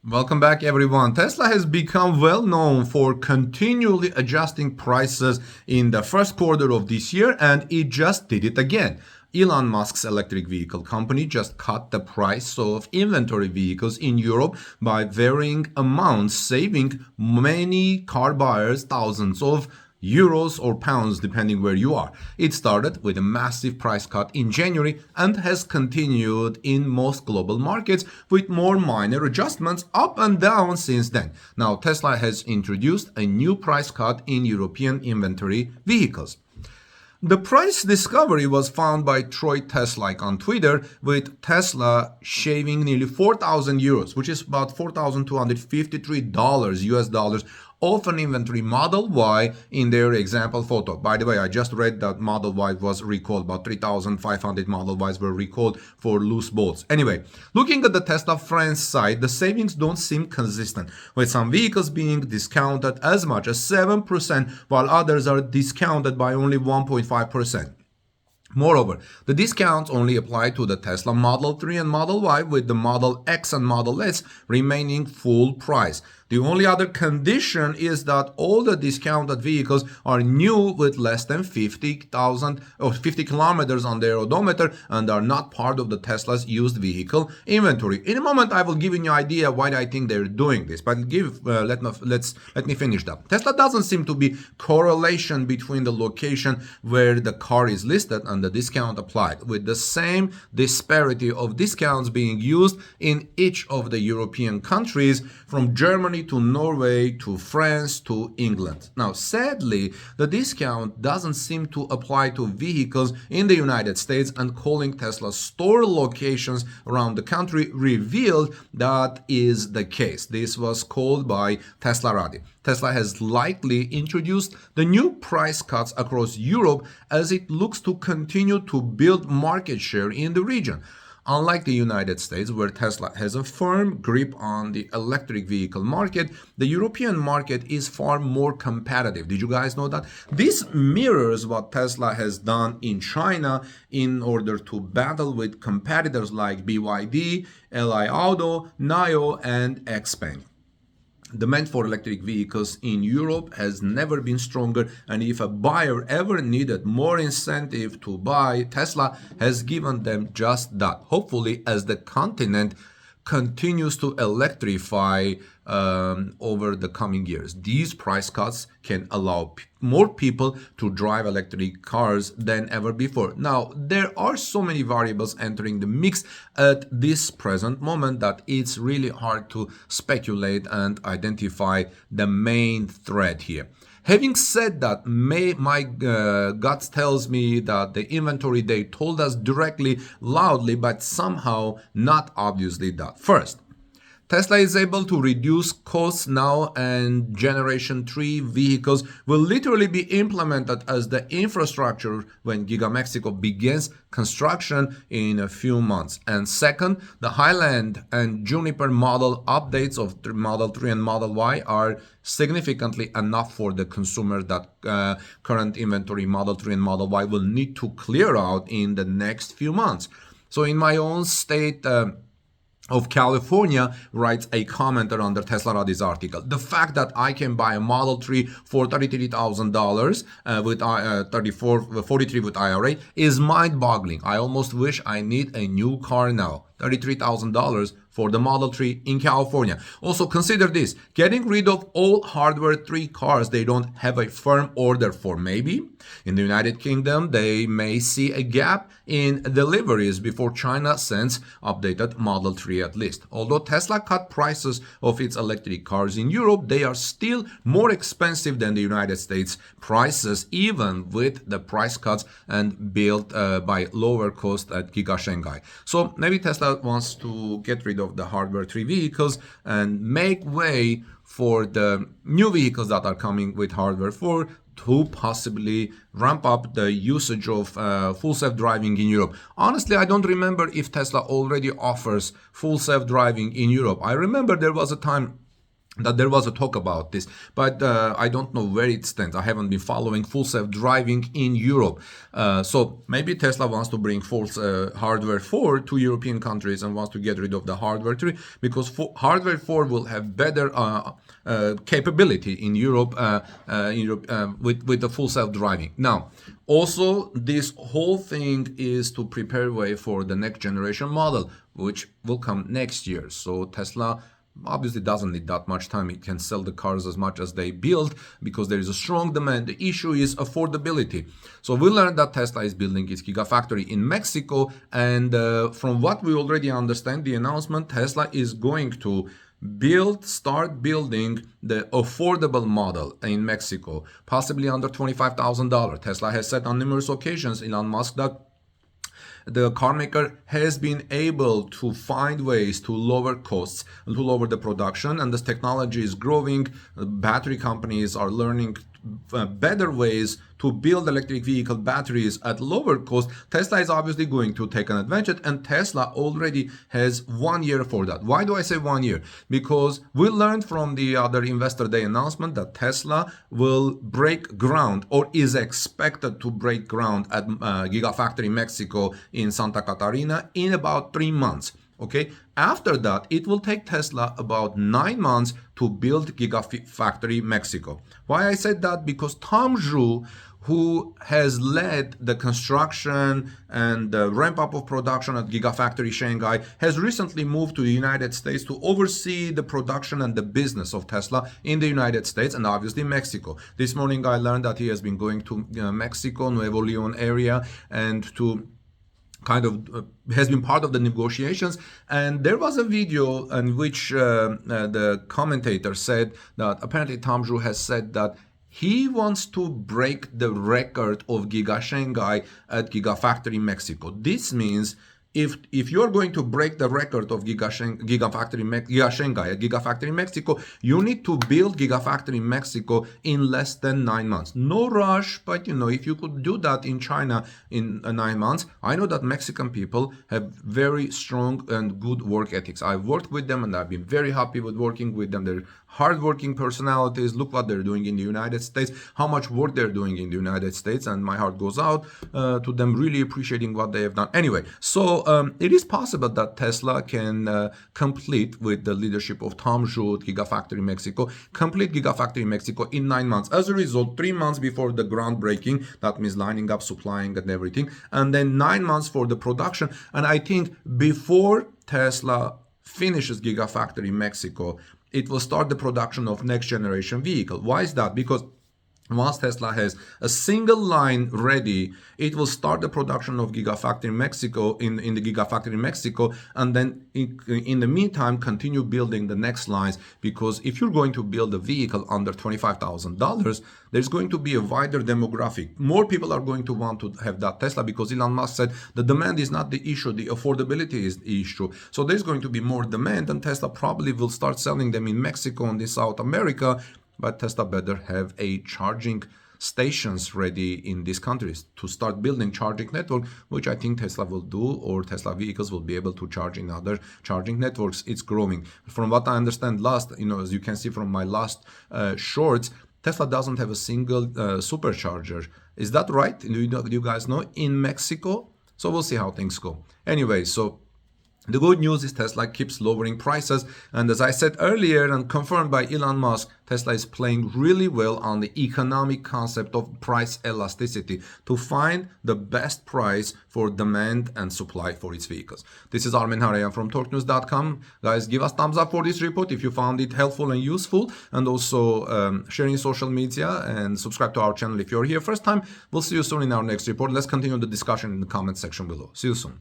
Welcome back, everyone. Tesla has become well known for continually adjusting prices in the first quarter of this year, and it just did it again. Elon Musk's electric vehicle company just cut the price of inventory vehicles in Europe by varying amounts, saving many car buyers thousands of euros or pounds depending where you are. It started with a massive price cut in January and has continued in most global markets with more minor adjustments up and down since then. Now Tesla has introduced a new price cut in European inventory vehicles. The price discovery was found by Troy Teslike on Twitter, with Tesla shaving nearly 4,000 euros, which is about $4,253 US dollars, off an inventory Model Y in their example photo. By the way, I just read that Model Y was recalled. About 3,500 Model Ys were recalled for loose bolts. Anyway, looking at the Tesla France site, the savings don't seem consistent, with some vehicles being discounted as much as 7%, while others are discounted by only 1.5%. Moreover, the discounts only apply to the Tesla Model 3 and Model Y, with the Model X and Model S remaining full price. The only other condition is that all the discounted vehicles are new with less than 50,000 or 50 kilometers on their odometer and are not part of the Tesla's used vehicle inventory. In a moment, I will give you an idea why I think they're doing this, but let me finish that. Tesla doesn't seem to be correlation between the location where the car is listed and the discount applied, with the same disparity of discounts being used in each of the European countries, from Germany to Norway to France to England. Now, sadly, the discount doesn't seem to apply to vehicles in the United States, and calling Tesla store locations around the country revealed that is the case. This was called by Tesla Radi. Tesla has likely introduced the new price cuts across Europe as it looks to continue to build market share in the region. Unlike the United States, where Tesla has a firm grip on the electric vehicle market, the European market is far more competitive. Did you guys know that? This mirrors what Tesla has done in China in order to battle with competitors like BYD, Li Auto, NIO, and XPeng. Demand for electric vehicles in Europe has never been stronger, and if a buyer ever needed more incentive to buy, Tesla has given them just that. Hopefully, as the continent continues to electrify over the coming years, these price cuts can allow more people to drive electric cars than ever before. Now, there are so many variables entering the mix at this present moment that it's really hard to speculate and identify the main thread here. Having said that, my gut tells me that the inventory they told us directly, loudly, but somehow not obviously that. First, Tesla is able to reduce costs now, and Generation 3 vehicles will literally be implemented as the infrastructure when Giga Mexico begins construction in a few months. And second, the Highland and Juniper model updates of Model 3 and Model Y are significantly enough for the consumer that current inventory Model 3 and Model Y will need to clear out in the next few months. So in my own state, of California, writes a commenter under Tesla Radi's article. The fact that I can buy a Model 3 for $33,000 with 43 with IRA is mind-boggling. I almost wish I need a new car now. $33,000 for the Model 3 in California. Also consider this, getting rid of all hardware 3 cars they don't have a firm order for. Maybe in the United Kingdom they may see a gap in deliveries before China sends updated Model 3 at least. Although Tesla cut prices of its electric cars in Europe, they are still more expensive than the United States prices, even with the price cuts and built by lower cost at Giga Shanghai. So maybe Tesla wants to get rid of the hardware 3 vehicles and make way for the new vehicles that are coming with hardware 4 to possibly ramp up the usage of full self-driving in Europe. Honestly, I don't remember if Tesla already offers full self-driving in Europe. I remember there was a time that there was a talk about this, but I don't know where it stands. I haven't been following full self-driving in Europe. So maybe Tesla wants to bring full hardware 4 to European countries and wants to get rid of the hardware 3, because hardware 4 will have better capability in Europe, with the full self-driving. Now, also, this whole thing is to prepare way for the next generation model, which will come next year. So Tesla obviously doesn't need that much time. It can sell the cars as much as they build because there is a strong demand. The issue is affordability. So we learned that Tesla is building its Gigafactory in Mexico, and from what we already understand, the announcement, Tesla is going to start building the affordable model in Mexico, possibly under $25,000. Tesla has said on numerous occasions, Elon Musk, that the car maker has been able to find ways to lower costs, to lower the production, and this technology is growing. Battery companies are learning better ways to build electric vehicle batteries at lower cost. Tesla is obviously going to take an advantage, and Tesla already has 1 year for that. Why do I say 1 year? Because we learned from the other Investor Day announcement that Tesla will break ground, or is expected to break ground, at Gigafactory Mexico in Santa Catarina in about 3 months. Okay, after that, it will take Tesla about 9 months to build Gigafactory Mexico. Why I said that? Because Tom Zhu, who has led the construction and the ramp up of production at Gigafactory Shanghai, has recently moved to the United States to oversee the production and the business of Tesla in the United States and obviously Mexico. This morning I learned that he has been going to Mexico, Nuevo Leon area, and to has been part of the negotiations. And there was a video in which the commentator said that apparently Tom Zhu has said that he wants to break the record of Giga Shanghai at Gigafactory Mexico. This means if you're going to break the record of Giga Shanghai at Gigafactory Mexico, you need to build Gigafactory Mexico in less than 9 months. No rush, but if you could do that in China in 9 months. I know that Mexican people have very strong and good work ethics. I've worked with them and I've been very happy with working with them. They're hardworking personalities. Look what they're doing in the United States, how much work they're doing in the United States, and my heart goes out to them, really appreciating what they have done. Anyway, so it is possible that Tesla can complete, with the leadership of Tom Zhu at Gigafactory Mexico, complete Gigafactory Mexico in 9 months. As a result, 3 months before the groundbreaking, that means lining up, supplying and everything, and then 9 months for the production. And I think before Tesla finishes Gigafactory Mexico, it will start the production of next generation vehicle. Why is that? Because once Tesla has a single line ready, it will start the production of Gigafactory Mexico in the Gigafactory Mexico, and then in the meantime continue building the next lines. Because if you're going to build a vehicle under $25,000, there's going to be a wider demographic. More people are going to want to have that Tesla, because Elon Musk said the demand is not the issue, the affordability is the issue. So there's going to be more demand, and Tesla probably will start selling them in Mexico and in South America. But Tesla better have a charging stations ready in these countries to start building charging network, which I think Tesla will do, or Tesla vehicles will be able to charge in other charging networks. It's growing. From what I understand, as you can see from my last shorts, Tesla doesn't have a single supercharger. Is that right? Do you guys know? In Mexico? So we'll see how things go. Anyway, so the good news is Tesla keeps lowering prices, and as I said earlier and confirmed by Elon Musk, Tesla is playing really well on the economic concept of price elasticity to find the best price for demand and supply for its vehicles. This is Armen Hareyan from TalkNews.com. Guys, give us thumbs up for this report if you found it helpful and useful, and also share in social media and subscribe to our channel if you're here first time. We'll see you soon in our next report. Let's continue the discussion in the comment section below. See you soon.